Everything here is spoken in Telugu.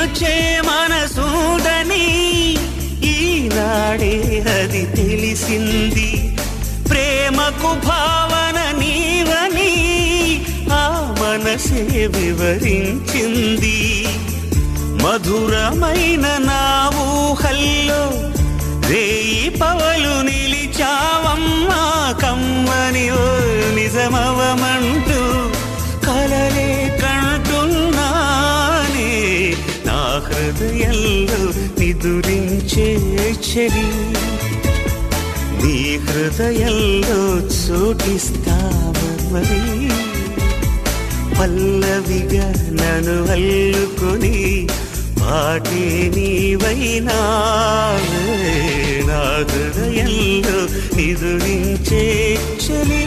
మరిచే మనసుదని ఈనాడే అది తెలిసింది. ప్రేమకు భావన నీవని ఆ మనసే వివరించింది. మధురమైన నా ఊహల్లో రేయి పవలు నిలిచావమ్మా కమ్మని ఓ నిజమవమంటూ కలలే కంటున్నానే నా హృదయంలో నిదురించే చెలి. నీ హృదయంలో చోటిస్తావని పల్లవిగా నన్ను అల్లుకొని పాటే నీవైనా నా హృదయంలో నిదురించే చెలి.